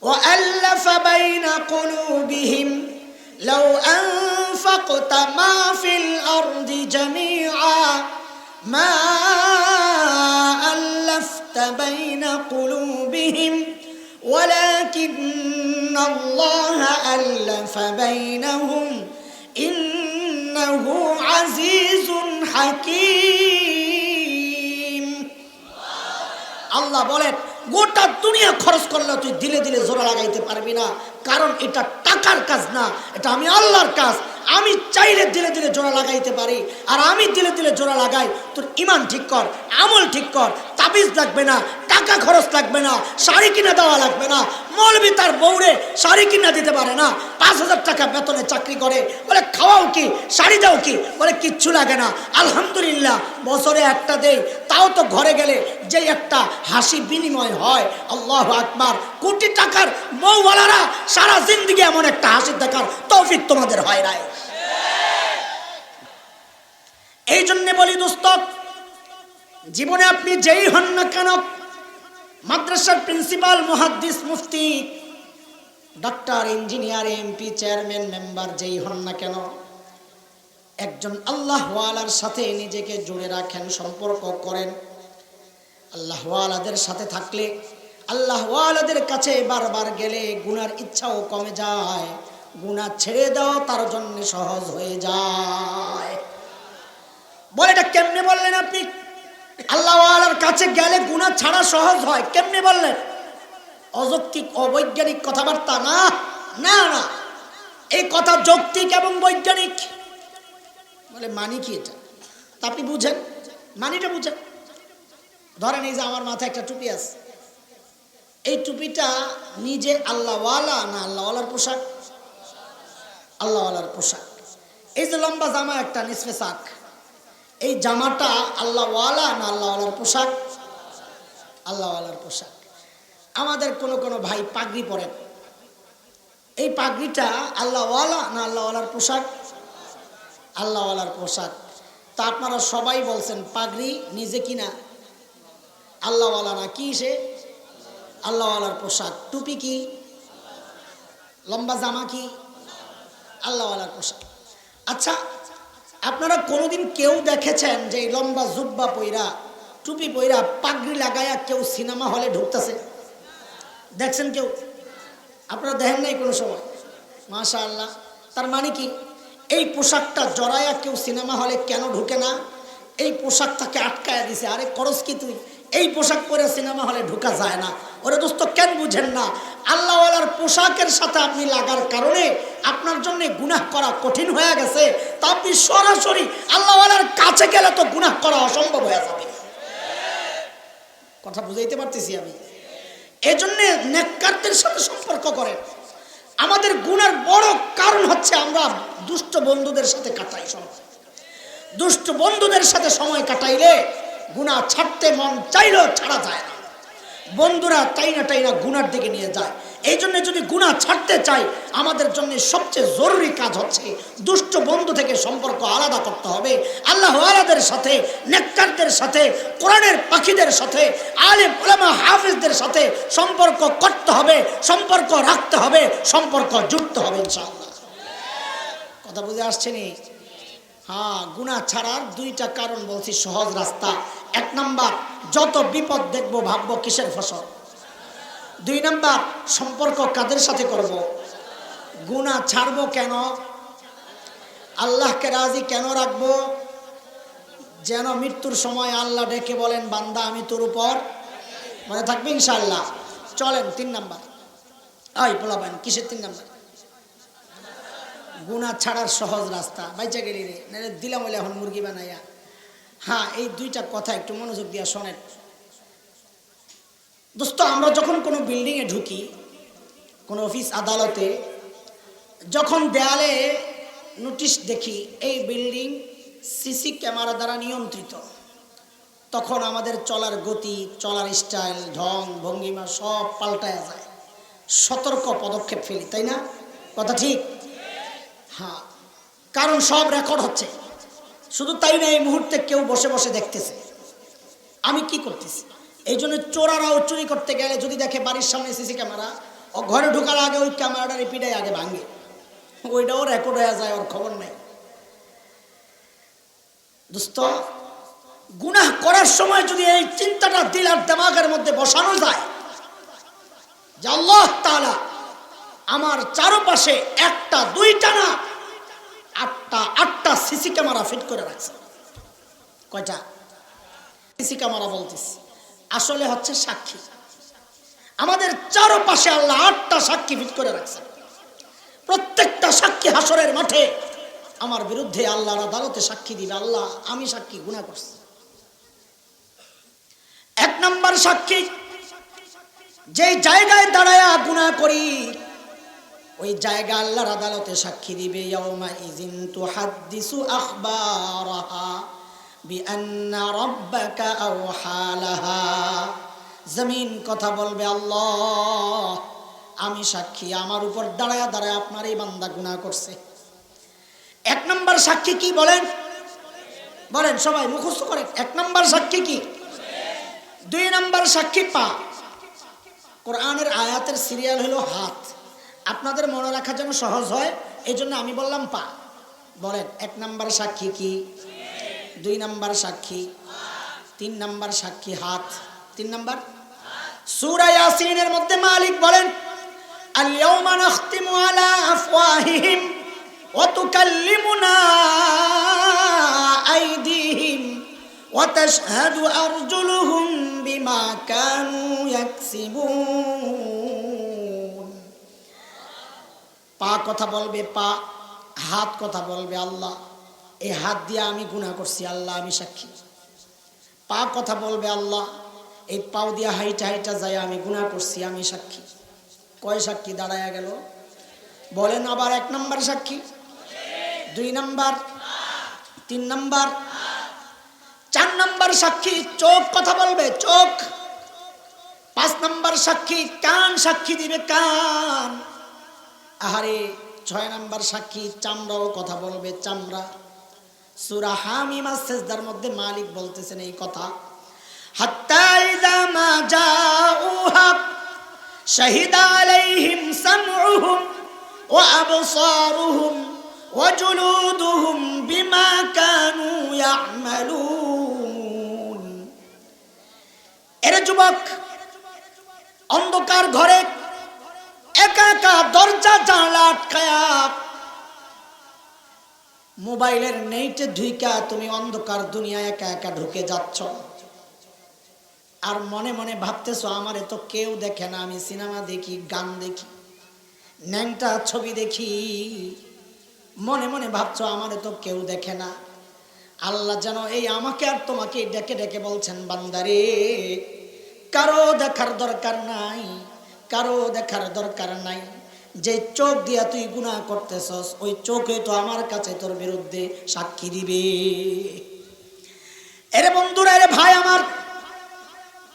وألف بين قلوبهم لو أنفقت ما في الأرض جميعا ما ألفت بين قلوبهم ولكن الله ألف بينهم إنه عزيز حكيم আল্লাহ বলেন গোটা দুনিয়া খরচ করলে তুই দিলে দিলে জোড়া লাগাইতে পারবি না, কারণ এটা টাকার কাজ না, এটা আমি আল্লাহর কাজ। আমি চাইলে দিলে দিলে জোড়া লাগাইতে পারি, আর আমি দিলে দিলে জোড়া লাগাই। তোর ইমান ঠিক কর, আমল ঠিক কর, তাবিজ লাগবে না, টাকা খরচ লাগবে না, শাড়ি কিনে দেওয়া লাগবে না। মৌলবি তার বউরে শাড়ি কিনে দিতে পারে না, 5,000 টাকা বেতনে চাকরি করে, বলে খাওয়াও কি, শাড়ি দাও কি, বলে কিচ্ছু লাগে না। আলহামদুলিল্লাহ বছরে একটা দেই, তাও তো ঘরে গেলে যে একটা হাসি বিনিময় হয়, আল্লাহু আকবার। কোটি টাকার বউওয়ালারা সারা জিন্দেগি এমন একটা হাসি দেখার তৌফিক তোমাদের হয় নাই। এই জন্য বলি দোস্ত, জীবনে আপনি যেই হন না কেন, মাদ্রাসার প্রিন্সিপাল, মুহাদ্দিস, মুফতি, doctor, engineer, MP, chairman, member যেই হন না কেন, একজন আল্লাহওয়ালার সাথে নিজেকে জুড়ে রাখেন, সম্পর্ক করেন। আল্লাহওয়ালাদের সাথে থাকলে, আল্লাহওয়ালাদের কাছে বারবার গেলে গুনার ইচ্ছাও কমে যায়, গুনাহ ছেড়ে দাও তার জন্য সহজ হয়ে যায়। বলে এটা কেমনে বললেন আপনি? আল্লাহওয়ালার কাছে গেলে গুনাহ ছাড়া সহজ হয়, কেমনে বললেন? অযৌক্তিক, অবৈজ্ঞানিক কথাবার্তা না, না না, এই কথা যৌক্তিক এবং বৈজ্ঞানিক। বলে মানি কি এটা? তা আপনি বুঝেন, মানিটা বুঝেন। ধরেন এই যে আমার মাথায় একটা টুপি আছে, এই টুপিটা নিজে আল্লাহওয়ালা না আল্লাহওয়ালার পোশাক? আল্লাহওয়ালার পোশাক। এই যে লম্বা জামা একটা নিসফে সাক, এই জামাটা আল্লাহওয়ালা না আল্লাহওয়ালার পোশাক? আল্লাহওয়ালার পোশাক। আমাদের কোন কোন ভাই পাগড়ি পরেন, এই পাগড়িটা আল্লাহওয়ালা না আল্লাহওয়ালার পোশাক? আল্লাহওয়ালার পোশাক। তা আপনারা সবাই বলছেন পাগড়ি নিজে কিনা আল্লাহওয়ালা না, কি সে? আল্লাহওয়ালার পোশাক। টুপি কি? লম্বা জামা কি? আল্লাহওয়ালার পোশাক। আচ্ছা, আপনারা কোনোদিন কেউ দেখেছেন যে লম্বা জুব্বা পইরা, টুপি পইরা, পাগড়ি লাগায়া কেউ সিনেমা হলে ঢুকতেছে? দেখছেন কেউ? আপনারা দেখেন নাই কোনো সময়? মাশাআল্লাহ। তার মানে কি, এই পোশাকটা জড়ায়া কেউ সিনেমা হলে কেন ঢুকে না? এই পোশাকটাকে আটকায়া দিছে। আরে করস কি তুই? এই পোশাক পরে সিনেমা হলে ঢোকা যায় না। ওরে দোস্ত, কেন বুঝেন না? আল্লাহওয়ালার পোশাকের সাথে আপনি লাগার কারণে আপনার জন্য গুনাহ করা কঠিন হয়ে গেছে। তা আপনি সরাসরি আল্লাহওয়ালার কাছে গেলে তো গুনাহ করা অসম্ভব হয়ে যাবে। কথা বুঝাইতে পারতেছি আমি? এজন্য নেককারদের সাথে সম্পর্ক করেন। আমাদের গুনার বড় কারণ হচ্ছে আমরা দুষ্ট বন্ধুদের সাথে কাটাই সময়। দুষ্ট বন্ধুদের সাথে সময় কাটাইলে গুনাহ ছাড়তে মন চাইলেও ছাড়া যায় না। বন্ধুরা টাইনা টাইনা গুনার দিকে নিয়ে যায়। এই জন্য যদি গুনাহ ছাড়তে চাই, আমাদের জন্য সবচেয়ে জরুরি কাজ হচ্ছে দুষ্ট বন্ধু থেকে সম্পর্ক আলাদা করতে হবে। আল্লাহওয়ালাদের সাথে, নেককারদের সাথে, কোরআনের পাখিদের সাথে, আলেম উলামা হাফেজদের সাথে সম্পর্ক করতে হবে, সম্পর্ক রাখতে হবে, সম্পর্ক জুড়তে হবে ইনশাআল্লাহ। কথা বুঝে আসছে নি? হ্যাঁ, গুনাহ ছাড়ার দুইটা কারণ বলছি, সহজ রাস্তা। 1 নাম্বার, যত বিপদ দেখবো ভাববো কিসের ফসল। 2 নাম্বার, সম্পর্ক কাদের সাথে করব। গুনাহ ছাড়বো কেন? আল্লাহকে রাজি কেন রাখবো? যেন মৃত্যুর সময় আল্লাহ ডেকে বলেন, বান্দা আমি তোর উপর। মনে থাকবে ইনশাআল্লাহ। চলেন 3 নাম্বার। এই বলাবেন কিসের 3 নাম্বার? গুনাহ ছাড়ার সহজ রাস্তা। বাইচা গেলি রে, নাহলে দিলাম বলে এখন মুরগি বানাইয়া। হ্যাঁ, এই দুইটা কথা একটু মনোযোগ দিয়া শোনেন দোস্ত। আমরা যখন কোনো বিল্ডিংয়ে ঢুকি, কোনো অফিস আদালতে, যখন দেয়ালে নোটিশ দেখি এই বিল্ডিং সিসি ক্যামেরা দ্বারা নিয়ন্ত্রিত, তখন আমাদের চলার গতি, চলার স্টাইল, ঢং ভঙ্গিমা সব পাল্টায় যায়। সতর্ক পদক্ষেপ ফেলি, তাই না? কথা ঠিক? হ্যাঁ, কারণ সব রেকর্ড হচ্ছে। শুধু তাই না, এই মুহূর্তে কেউ বসে বসে দেখতেছে আমি কি করতেছি। এই জন্য চোরারাও চুরি করতে গেলে যদি দেখে বাড়ির সামনে সিসি ক্যামেরা, ও ঘরে ঢোকার আগে ওই ক্যামেরাটা রিপিটাই আগে ভাঙে, ওইটাও রেকর্ড হয়ে যায়, ওর খবর নেই। দোস্ত, গুনাহ করার সময় যদি এই চিন্তাটা দিল আর দিমাগের মধ্যে বসানো যায় যে আল্লাহ তাআলা আমার চারপাশে একটা দুইটা না আটটা সিসি ক্যামেরা ফিট করে রাখছে। কয়টা সিসি ক্যামেরা বলতেছি, আসলে হচ্ছে সাক্ষী। আমাদের চারপাশে আল্লাহ 8টা সাক্ষী ফিট করে রাখছে। প্রত্যেকটা সাক্ষী হাসরের মাঠে আমার বিরুদ্ধে আল্লাহর আদালতে সাক্ষী দিবে, আল্লাহ আমি সাক্ষী গুনাহ করছি। 1 নাম্বার সাক্ষী, যে জায়গায় দাঁড়ায়া গুনাহ করি ওই জায়গা আল্লাহর আদালতে সাক্ষী দিবে। ইয়াউমা ইযিন তুহাদ্দিসু আখবারাহা বিআন্না রাব্বাকা আওহা লাহা। জমিন কথা বলবে, আল্লাহ আমি সাক্ষী, আমার উপর দাঁড়ায়া দাঁড়ায়া আপনার এই বান্দা গুনাহ করছে। 1 নাম্বার সাক্ষী কি বলেন? বলেন সবাই মুখস্থ করেন। 1 নাম্বার সাক্ষী কি? 2 নাম্বার সাক্ষী পা। কোরআনের আয়াতের সিরিয়াল হলো হাত। আপনাদের মনে রাখা যেন সহজ হয় এই জন্য আমি বললাম পা। বলেন 1 নাম্বার সাক্ষী কি? 2 নাম্বার সাক্ষী, 3 নাম্বার সাক্ষী হাত। 3 নাম্বার সূরা ইয়াসিনের মধ্যে মালিক বলেন, আল ইয়াউমা নাখতিমু আলা আফওয়াহিহিম ওয়া তুকাল্লিমুনা আইদিহিম ওয়া তাশহাদু আরজুলুহুম বিমা কানু ইয়াকসিবুন। পা কথা বলবে পা, হাত কথা বলবে আল্লাহ এই হাত দিয়ে আমি গুনাহ করছি, আল্লাহ আমি সাক্ষী। পা কথা বলবে আল্লাহ এই পাও দিয়া হাইটা হাইটা যায় আমি গুনাহ করছি, আমি সাক্ষী। কয় সাক্ষী দাঁড়ায়া গেল? বলেন আবার 1 নাম্বার সাক্ষী, 2 নাম্বার, 3 নাম্বার, 4 নাম্বার সাক্ষী চোখ কথা বলবে, চোখ। 5 নাম্বার সাক্ষী কান সাক্ষী দিবে, কান। আহারে 6 নাম্বার সাক্ষী চামড়াও কথা বলবে, চামড়া। সূরা হামিম আস-সাজদার মধ্যে মালিক বলতেছেন এই কথা, হাত্তা ইযা মা জাউহা শাহিদা আলাইহিম সামউহুম ওয়া আবসারুহুম ওয়া জুলুদুহুম বিমা কানু ইয়ামালুন। এরে যুবক, অন্ধকার ঘরে একা একা দরজা জানলা আটকায়া মোবাইলের নেটে ঢুইকা তুমি অন্ধকার দুনিয়া একা একা ঢুকে যাচ্ছ আর মনে মনে ভাবতেছো আমারে তো কেউ দেখে না, আমি সিনেমা দেখি, গান দেখি, ন্যাংটা ছবি দেখি, মনে মনে ভাবছো আমারে তো কেউ দেখে না। আল্লাহ যেন এই আমাকে আর তোমাকে ডেকে ডেকে বলছেন, বান্দারে কারো দেখার দরকার নাই, কারো দেখার দরকার নাই। যে চোখ দিয়া তুই গুনাহ করতেছস ওই চোখে তো আমার কাছে তোর বিরুদ্ধে সাক্ষী দিবে। এরে বন্ধুরা, এরে ভাই আমার,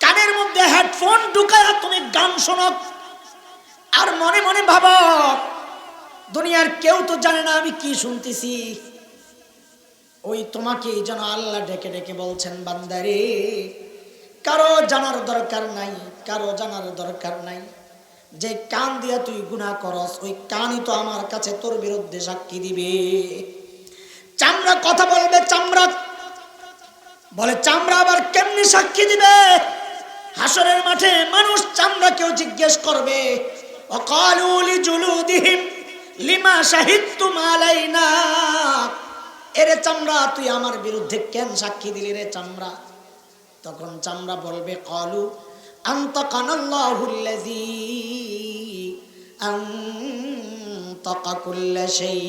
কানের মধ্যে হেডফোন ঢুকায়া তুমি গান শোনো আর মনে মনে ভাবো দুনিয়ার কেউ তো জানে না আমি কি শুনতেছি। ওই তোমাকে যেন আল্লাহ ডেকে ডেকে বলছেন, বান্দারে কারো জানার দরকার নাই, কারো জানার দরকার নাই। যে কান দিয়া তুই গুনাহ করস ওই কানই তো আমার কাছে তোর বিরুদ্ধে সাক্ষী দিবে। চামড়া কথা বলবে, চামড়া বলে চামড়া আবার কেমনি সাক্ষী দিবে? হাসরের মাঠে মানুষ চামড়াকেও জিজ্ঞেস করবে, ওয়াকালু লিজুলুদিহিম লিমা শাহিদতুম আলাইনা। এরে চামড়া তুই আমার বিরুদ্ধে কেন সাক্ষী দিলি রে চামড়া? তখন চামড়া বলবে, ক্বালু আনতাকানাল্লাহুল্লাযী আনতাকা কুল্লা শাই।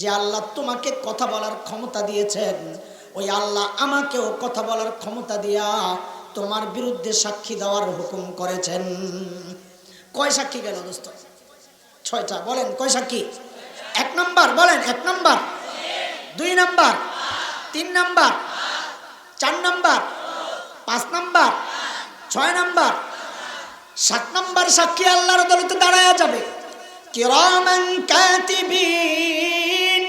যে আল্লাহ তোমাকে কথা বলার ক্ষমতা দিয়েছেন ওই আল্লাহ আমাকেও কথা বলার ক্ষমতা দিয়া তোমার বিরুদ্ধে সাক্ষী দেওয়ার হুকুম করেছেন। কয় সাক্ষী গেল দোস্ত? 6টা। বলেন কয় সাক্ষী? 1 নাম্বার বলেন, 1 number, 2 number, 3 number, 4 number, 5 number, 6 number, 7 number সাক্ষী আল্লাহর আদালতে দাঁড়ায়া যাবে। কিরামান কাতিবিন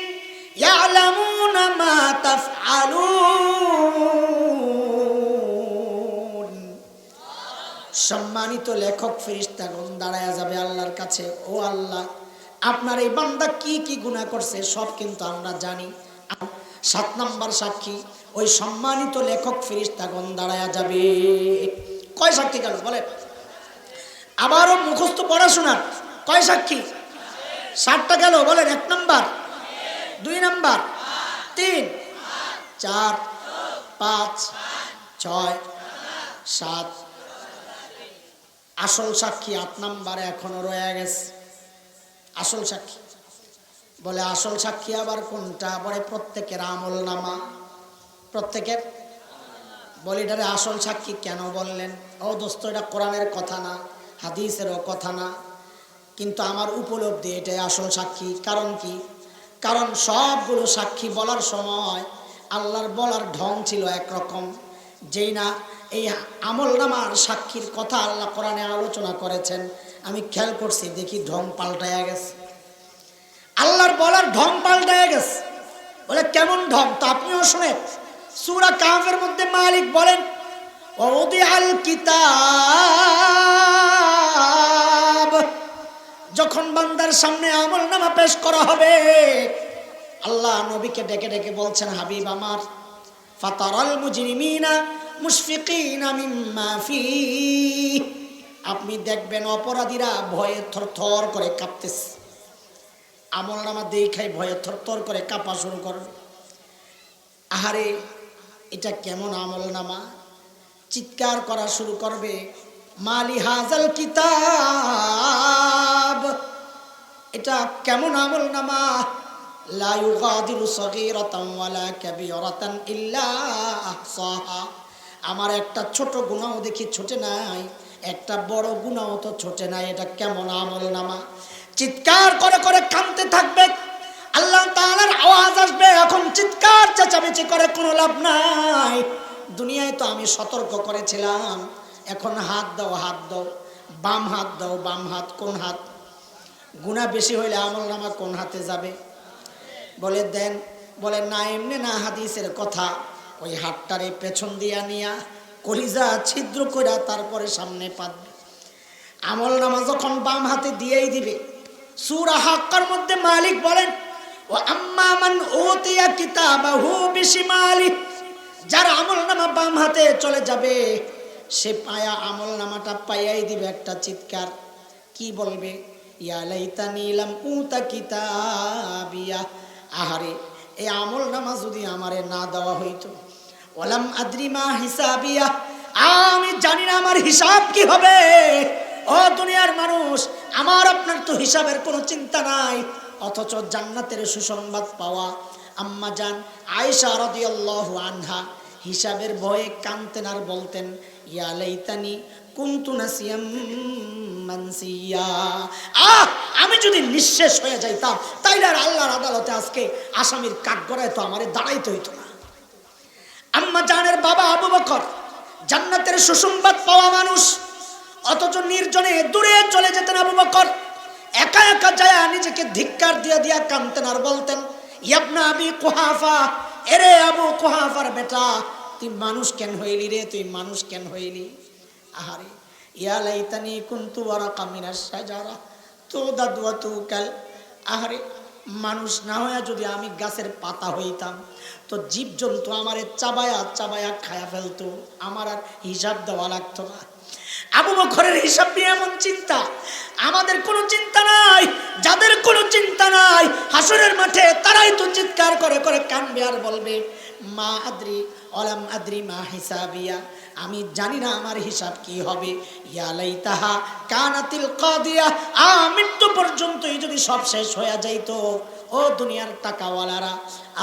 ইয়ালামুনা মা তাফআলুন। সম্মানিত লেখক ফেরেশতাগণ দাঁড়ায়া যাবে আল্লাহর কাছে, ও আল্লাহ, আপনার এই বান্দা কি কি গুনাহ করছে সব কিন্তু আমরা জানি। 7 নাম্বার সাক্ষী ওই সম্মানিত লেখক ফেরেশতাগণ দাঁড়ায়া যাবে। কয় সাক্ষী গেল বলেন? আবারও মুখস্থ পড়াশোনা, কয় সাক্ষী? 7টা গেল বলেন। 1 নাম্বার, 2 নাম্বার, 3, 4, 5, 6, 7। আসল সাক্ষী 8 নাম্বারে এখনো রয়ে গেছে। আসল সাক্ষী বলে, আসল সাক্ষী আবার কোনটা? বলে প্রত্যেকের আমল নামা। প্রত্যেকের বলে, এটারে আসল সাক্ষী কেন বললেন? ও দোস্ত, এটা কোরআনের কথা না, হাদিসেরও কথা না, কিন্তু আমার উপলব্ধি এটাই আসল সাক্ষী। কারণ কি? কারণ সবগুলো সাক্ষী বলার সময় আল্লাহর বলার ঢং ছিল একরকম, যেই না এই আমল নামার সাক্ষীর কথা আল্লাহ কোরআনে আলোচনা করেছেন, আমি খেয়াল করছি, দেখি ঢং পাল্টায়া গেছে। আল্লাহর বলার ঢং পাল্টায়া গেছে। বলে কেমন ঢং? তো আপনিও শুনেন। সূরা কাহফের মধ্যে মালিক বলেন, ওয়াউদিআল কিতাব, যখন বান্দার সামনে আমল নামা পেশ করা হবে, আল্লাহ নবীকে ডেকে ডেকে বলছেন, হাবিব আমার, ফাতারাল মুজরিমিনা মুশফিকিনা মিম্মা ফীহ, আপনি দেখবেন অপরাধীরা ভয়ে থরথর করে কাঁপতেছে। আমল নামা দেখাই ভয়ে থরথর করে কাঁপা শুরু করবে। আহারে, এটা কেমন আমল নামা? চিৎকার করা শুরু করবে, মালি হাজাল কিতাব, এটা কেমন আমল নামা? লা ইউগাদিরু সগীরাতান ওয়ালা কাবীরাতান ইল্লা আহসাহা, আমার একটা ছোট গুনাহও দেখি ছোটে নাই, একটা বড় গুনাহও তো ছোটে নাই। এটা কেমন আমল নামা? চিৎকার করে করে কাঁদতে থাকবে। আল্লাহ তাআলার আওয়াজ আসবে, এখন চিৎকার চেঁচামেচি করে কোনো লাভ নাই। দুনিয়ায় তো আমি সতর্ক করেছিলাম, এখন হাত দাও, হাত দাও, বাম হাত দাও, বাম হাত। কোন হাত? গুনাহ বেশি হইলে আমল নামা কোন হাতে যাবে? বলে দেন। বলে না, এমনি না, হাদিসের কথা। ওই হাতটারে পেছন দিয়া নিয়া কলিজা ছিদ্র করে তারপরে সামনে পাতবে। আমল নামা যখন বাম হাতে দিয়েই দিবে, সূরা হাক্কার মধ্যে মালিক বলেন, ও আম্মা মান উতিয়া কিতাবাহু বিশিমালি, যার আমল নামা বাম হাতে চলে যাবে, সে পায়া আমল নামাটা পাইয়াই দিবে একটা চিৎকার। কি বলবে? ইয়া লাইতানি লাম উতা কিতাবিয়া, আহারে, এই আমল নামা যদি আমারে না দেওয়া হইতো। ওয়ালাম আদ্রি মা হিসাবিয়া, আমি জানি না আমার হিসাব কি হবে। ও দুনিয়ার মানুষ, আমার আপনার তো হিসাবের কোনো চিন্তা নাই, অথচ জান্নাতের সুসংবাদ পাওয়া আম্মা জান আয়েশা রাদিয়াল্লাহু আনহা হিসাবের ভয়ে কাঁদতেন আর বলতেন, ইয়া লাইতানি কুনতু নাসিয়াম মানসিয়া, আমি যদি নিঃশেষ হয়ে যাইতাম, তাইলে আর আল্লাহর আদালতে আজকে আসামির কাঠগড়ায় তো আমারে দাঁড়াইতে হইতো না। আম্মা জানের বাবা আবু বকর জান্নাতের সুসংবাদ পাওয়া মানুষ, অথচ নির্জনে দূরে চলে যেতেন আবু বকর। একা একা যায় নিজেকে ধিক্কার দিয়া দিয়া কাঁদতেন আর বলতেন, ইবনা আবি কুহাফা, এরে আবু কুহাফার বেটা, তুই মানুষ কেন হইলি রে, তুই মানুষ কেন হইলি? আহারে, ইয়া লাইতানি কুনতু ওয়ারাকা মিনাশ শাজারা তুদাদু ওয়া তুকাল, আহারে, মানুষ না হয়ে যদি আমি গাছের পাতা হইতাম, তো জীবজন্তু আমারে চাবায়া চাবায়া খায়া ফেলতো, আমার আর হিসাব দেওয়া লাগতো না। আবু বকরের হিসাব নিয়ে এমন চিন্তা, আমাদের কোনো চিন্তা নাই। যাদের কোনো চিন্তা নাই, হাসরের মাঠে তারাই তো চিৎকার করে করে কাঁদবে আর বলবে, মা আদ্রি ওয়ালাম আদ্রি মা হিসাবিয়া, আমি জানি না আমার হিসাব কি হবে। ইয়া লাইতাহা কানাতিল কাদিয়া, মৃত্যু পর্যন্তই যদি সব শেষ হয়ে যাইতো। ও দুনিয়ার টাকাওয়ালারা,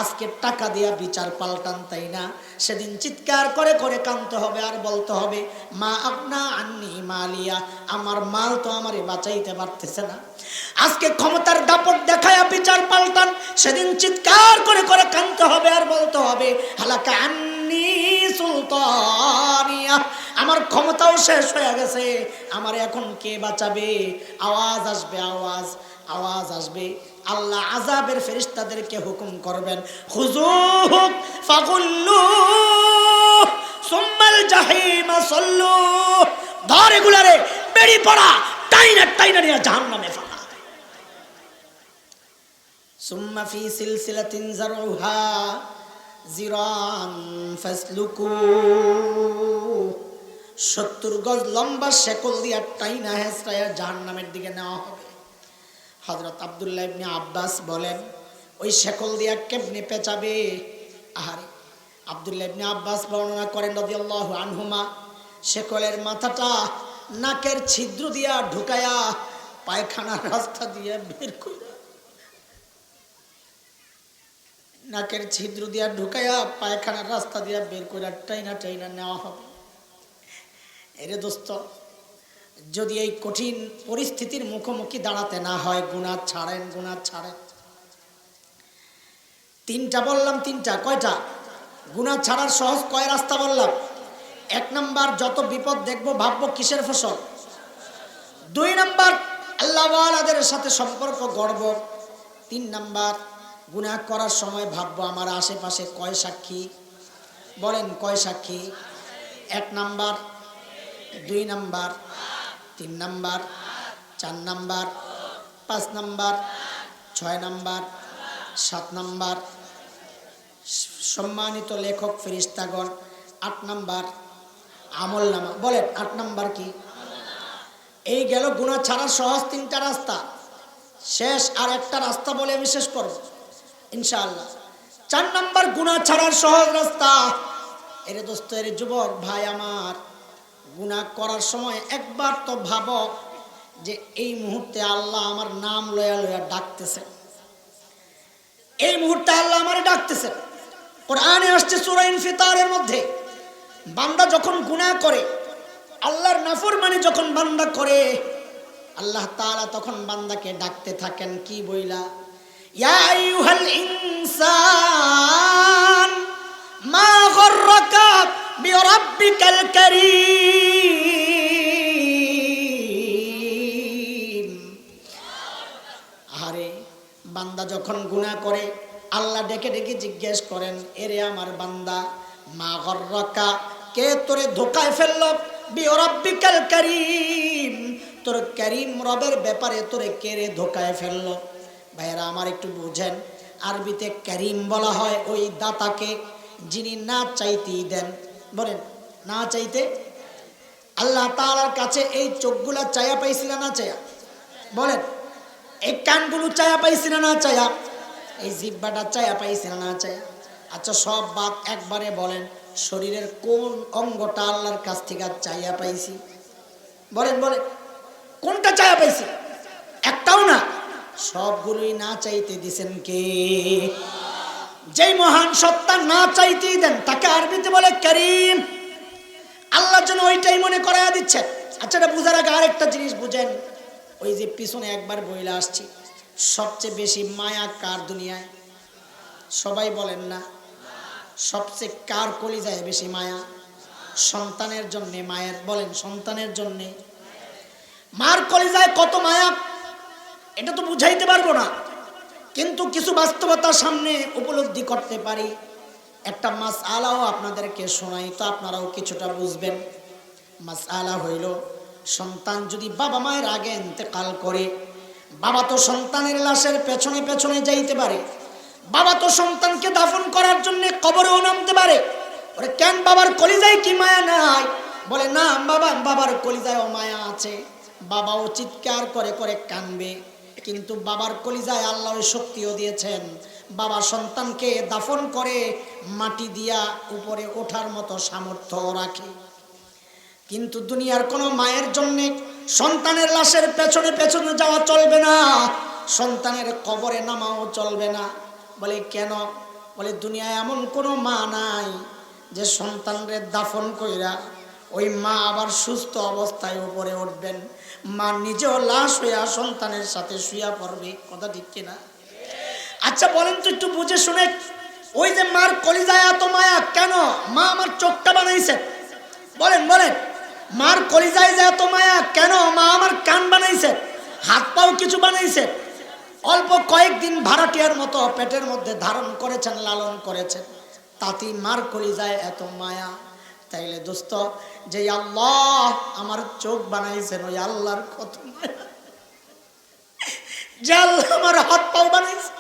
আজকে টাকা দিয়া বিচার পাল্টান, তাই না? সেদিন চিৎকার করে করে কাঁদতে হবে আর বলতে হবে, মা আপনা আন্নি মালিয়া, আমার মাল তো আমারে বাঁচাইতে পারতেছে না। আজকে ক্ষমতার দাপট দেখায়া বিচার পাল্টান, সেদিন চিৎকার করে করে কাঁদতে হবে আর বলতে হবে, হালাকা আন্নি সুলতানিয়া, আমার ক্ষমতাও শেষ হয়ে গেছে, আমার এখন কে বাঁচাবে? আওয়াজ আসবে, আওয়াজ, আওয়াজ আসবে। আল্লাহ আযাবের ফেরেশতাদেরকে হুকুম করবেন, খুযুহু ফাগুল্লু সুম্মাল জাহিমা সাল্লু, ধর এগুলারে, বেড়ি পড়া, টাইনা টাইনা নিয়ে জাহান্নামে ফেলা। সুম্মা ফি সিলসিলাতিন যারউহা জিরান ফাসলুকু, 70 গজ লম্বা শেকল দিয়া টাইনা হেসরায়া জাহান্নামের দিকে নেওয়া হবে। হযরত আব্দুল্লাহ ইবনে আব্বাস বলেন, ওই শেকল দিয়া কেমনে পেঁচাবে? আহারে, আব্দুল্লাহ ইবনে আব্বাস বর্ণনা করেন রাদিয়াল্লাহু আনহুমা, শেকলের মাথাটা নাকের ছিদ্র দিয়া ঢুকায়া পায়খানার রাস্তা দিয়ে বের করে, নাকের ছিদ্র দিয়া ঢুকায়া পায়খানার রাস্তা দিয়া বের করে টাইনা টাইনা নেওয়া হবে। এরে দোস্ত, যদি এই কঠিন পরিস্থিতির মুখোমুখি দাঁড়াতে না হয়, গুনাহ ছাড়েন, গুনাহ ছাড়েন। তিনটা বললাম, তিনটা, কয়টা? গুনাহ ছাড়ার সহজ কয় রাস্তা বললাম? 1 নাম্বার, যত বিপদ দেখবো ভাববো কিসের ফসল। 2 নাম্বার, আল্লাহ ওয়ালাদের সাথে সম্পর্ক গড়ব। 3 নাম্বার, গুনাহ করার সময় ভাববো আমার আশেপাশে কয় সাক্ষী, বলেন কয় সাক্ষী? 1 number, 2 number, 3 number, 4 number, 5 number, 6 number, 7 number. সম্মানিত লেখক ফেরেশতাগণ, 8 নাম্বার আমল নামা। বলেন 8 নাম্বার কি? এই গেল গুনাহ ছাড়ার সহজ 3টা রাস্তা। শেষ আর একটা রাস্তা বলে আমি শেষ করব ইনশাআল্লাহ। 4 নাম্বার গুনাহ ছাড়ার সহজ রাস্তা। এরে দোস্ত, এরে যুবক ভাই আমার, গুনাহ করার সময় একবার তো ভাবো যে এই মুহূর্তে আল্লাহ আমার নাম লয়া লয়া ডাকতেছে, এই মুহূর্তে আল্লাহ আমারে ডাকতেছে। কোরআনে আসছে সূরা ইনফিতারের মধ্যে, বান্দা যখন গুনাহ করে, আল্লাহর নাফরমানি যখন বান্দা করে, আল্লাহ তাআলা তখন বান্দাকে ডাকতে থাকেন কি বইলা? ইয়া আইয়ুহাল ইনসান মা গররাকা বিরাব্বিকাল কারীম। আরে বান্দা যখন গুনাহ করে, আল্লাহ ডেকে ডেকে জিজ্ঞেস করেন, এরে আমার বান্দা, মা গররাকা, কে তোরে ধোকায় ফেললো? বিরাব্বিকাল কারীম, তোর কারীম রবের ব্যাপারে তোরে কে রে ধোকায় ফেললো? ভাইরা আমার একটু বুঝেন, আরবিতে কারীম বলা হয় ওই দাতাকে যিনি না চাইতেই দেন। বলেন না চাইতে। আল্লাহ তাআলার কাছে এই চোখগুলা চায়া পাইছিল না চায়া? বলেন এই কানগুলো চায়া পাইছিল না চায়া? এই জিহ্বাটা চায়া পাইছিল না চায়া? আচ্ছা সব বাদ একবারে বলেন, শরীরের কোন অঙ্গটা আল্লাহর কাছ থেকে চাইয়া পাইছি? বলেন বলেন, কোনটা চাইয়া পাইছি? একটাও না, সবগুলোই না চাইতে দিছেন কে? যেই মহান সত্তা না চাইতেই দেন তাকে আরবিতে বলে কারীম। আল্লাহ যেন ওইটাই মনে করাইয়া দিচ্ছেন। আচ্ছা, এটা বুঝার আগে আরেকটা জিনিস বুঝেন, ওই যে পিছনে একবার বইলা আসছি, সবচেয়ে বেশি মায়া কার দুনিয়ায়? সবাই বলেন না। সবচেয়ে কার কলিজায় বেশি মায়া? সন্তানের জন্যে মায়ের। বলেন সন্তানের জন্যে। মার কলিজায় কত মায়া এটা তো বুঝাইতে পারবো না, কিন্তু কিছু বাস্তবতার সামনে উপলব্ধি করতে পারি। একটা মাসআলাও আপনাদেরকে শোনাই, তো আপনারাও কিছুটা বুঝবেন। মাসআলা হইল, সন্তান যদি বাবা মায়ের আগে ইন্তেকাল করে, বাবা তো সন্তানের লাশের পেছনে পেছনে যাইতে পারে, বাবা তো সন্তানকে দাফন করার জন্য কবরেও নামতে পারে। ওরে কেন, বাবার কলিজায় কি মায়া নাই? বলে না বাবার কলিজায়ও মায়া আছে, বাবাও চিৎকার করে করে কানবে, কিন্তু বাবার কলিজায় আল্লাহ শক্তিও দিয়েছেন, বাবা সন্তানকে দাফন করে মাটি দিয়া উপরে ওঠার মতো সামর্থ্য রাখে। কিন্তু দুনিয়ার কোনো মায়ের জন্য সন্তানের লাশের পেছনে পেছনে যাওয়া চলবে না, সন্তানের কবরে নামাও চলবে না। বলে কেন? বলে দুনিয়ায় এমন কোনো মা নাই যে সন্তানরে দাফন কইরা ওই মা আবার সুস্থ অবস্থায় উপরে উঠবেন, মা নিজেও লাশ হইয়া সন্তানের সাথে শুয়া পড়বে। কথা ঠিক কিনা? আচ্ছা বলেন তো একটু বুঝে শুনে, ওই যে মার কলিজায় এত মায়া কেন? মা আমার চোখটা বানাইছে। বলেন বলেন, মার কলিজায় যে এত মায়া কেন? মা আমার কান বানাইছে, হাত পাও কিছু বানাইছে, অল্প কয়েকদিন ভাড়াটিয়ার মতো পেটের মধ্যে ধারণ করেছেন, লালন করেছেন, তাতেই মার কলিজায় এত মায়া। তাইলে দোস্ত, যে আল্লাহ আমার চোখ বানাইছেন ওই আল্লাহর কত মায়া, যে আল্লাহ আমার হাত পাও বানাইছে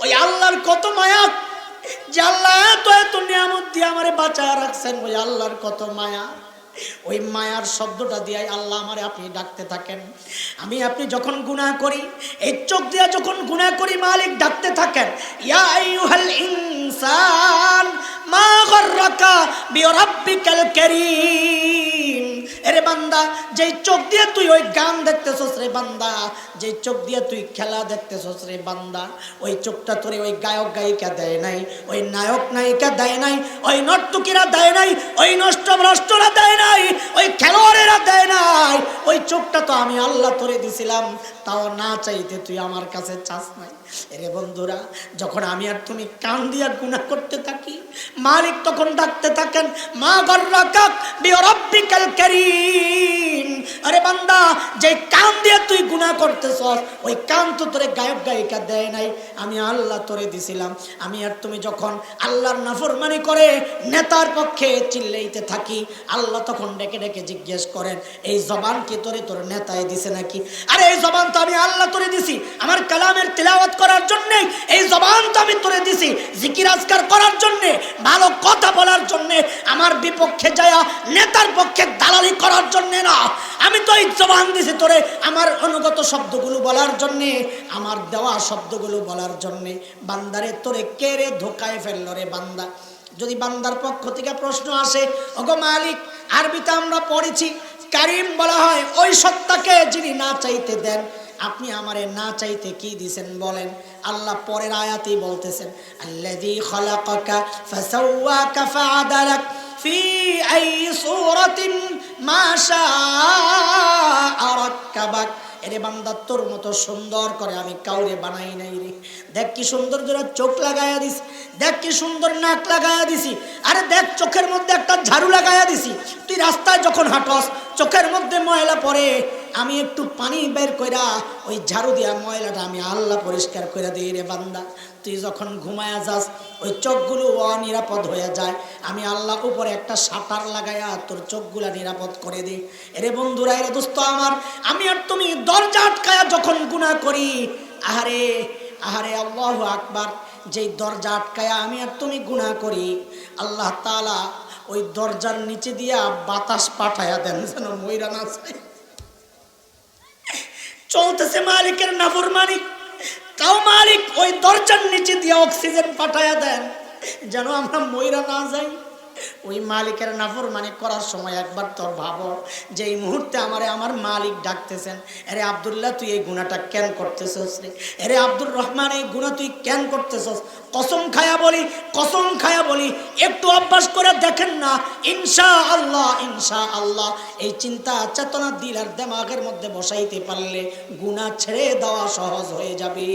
ওই আল্লাহর কত মায়া, যে আল্লাহ এত এত নিয়ামত দিয়ে আমারে বাঁচায় রাখছেন ওই আল্লাহর কত মায়া। ওই মায়ার শব্দটা দিয়ে আল্লাহ আমারে আপনি ডাকতে থাকেন। আমি আপনি যখন গুনাহ করি, এই চোখ দিয়ে যখন গুনাহ করি, মালিক ডাকতে থাকেন, ইয়া আইয়ুহাল ইনসান মা গাররাকা বিরাব্বিকাল কারীম। এরে বান্দা, যেই চোখ দিয়ে তুই ওই গান দেখতেছস রে বান্দা, যেই চোখ দিয়ে তুই খেলা দেখতেছস রে বান্দা, ওই চোখটা তোরে ওই গায়ক গায়িকা দেয় নাই, ওই নায়ক নায়িকা দেয় নাই, ওই নর্তকীরা দেয় নাই, ওই নষ্ট ভ্রষ্টরা দেয় নাই, ওই খেলোয়াড়েরা দেয় নাই। ওই চোখটা তো আমি আল্লাহ তোরে দিছিলাম, তাও না চাইতে তুই আমার কাছে চাস নাই। এরে বন্ধুরা, যখন আমি আর তুমি কান দিয়া গুনাহ করতে থাকি, মালিক তখন ডাকতে থাকেন, মা গাররাকা বিরাব্বিকাল কারীম। আরে বান্দা, যে কান দিয়ে তুই গুনাহ করতেছস ওই কান তো তোরে গায়ক গায়িকা দেয় নাই, আমি আল্লাহ তোরে দিছিলাম। আমি আর তুমি যখন আল্লাহর নাফরমানি করে নেতার পক্ষে চিল্লাইতে থাকি, আল্লাহ তখন ডেকে ডেকে জিজ্ঞেস করেন, এই জবান কি তোরে তোর নেতায় দিছে নাকি? আরে এই জবান তো আমি আল্লাহ তোরে দিছি আমার কালামের তিলাওয়াত করার জন্য, এই জবান তো আমি তোরে দিছি জিকির আজকার করার জন্য, ভালো কথা বলার জন্য, আমার বিপক্ষে যায় নেতার পক্ষে দালালি করার জন্য না। আমি তো এই জবান দিছি তোরে আমার অনুগত শব্দগুলো বলার জন্য, আমার দেওয়া শব্দগুলো বলার জন্য। বান্দারে তোরে কে রে ধোকায় ফেললো রে বান্দা? যদি বান্দার পক্ষ থেকে প্রশ্ন আসে, ওগো মালিক, আরবিতে আমরা পড়েছি কারিম বলা হয় ওই সত্তাকে যিনি না চাইতে দেন, আপনি আমারে না চাইতে কি দিবেন বলেন? আল্লাহ পরের আয়াতেই বলতেছেন, আল্লাযী খালাকাকা ফাসাওয়াকা ফাআদালাক ফি আই সূরাতিন মা শাআ রাক্কাবাক। এরে বান্দা, তোর মতো সুন্দর করে আমি কাউরে বানাই নাই রে। দেখ কি সুন্দর জোড়া চোখ লাগাইয়া দিছি, দেখ কি সুন্দর নাক লাগাইয়া দিছি, আরে দেখ চোখের মধ্যে একটা ঝাড়ু লাগাইয়া দিছি। তুই রাস্তায় যখন হাঁটস চোখের মধ্যে ময়লা পড়ে, আমি একটু পানি বের কইরা ওই ঝাড়ু দিয়া ময়লাটা আমি আল্লাহ পরিষ্কার করে দিই রে বান্দা। তুই যখন ঘুমায়া যাস ওই চোখগুলো অনিরাপদ হয়ে যায়, আমি আল্লাহ উপরে একটা শাটার লাগাইয়া তোর চোখগুলা নিরাপদ করে দিই। এরে বন্ধুরা, এরে দোস্ত আমার, আমি আর তুমি দরজা আটকায়া যখন গুনাহ করি, আহারে আহারে আল্লাহু আকবার, যেই দরজা আটকায়া আমি আর তুমি গুনাহ করি, আল্লাহ তাআলা ওই দরজার নিচে দিয়া বাতাস পাঠায়া দেন যেন মইরা না যায়। চলতেছে মালিকের নাফরমানি, তাও মালিক ওই দরজার নিচে দিয়ে অক্সিজেন পাঠায়া দেন যেন আমরা মইরা না যাই। ওই মালিকের নাফরমানি করার সময় একবার তোর ভাবো যে এই মুহূর্তে আমারে আমার মালিক ডাকতেছেন, আরে আব্দুল্লাহ তুই এই গুনাহটা কেন করতেছস রে? আরে আব্দুর রহমান এই গুনাহ তুই কেন করতেছস? কসম খায়া বলি, কসম খায়া বলি, একটু অভ্যাস করে দেখেন না, ইনশাআল্লাহ ইনশাআল্লাহ এই চিন্তা চেতনা দিল আর দিমাগের মধ্যে বসাইতে পারলে গুনাহ ছেড়ে দেওয়া সহজ হয়ে যাবে।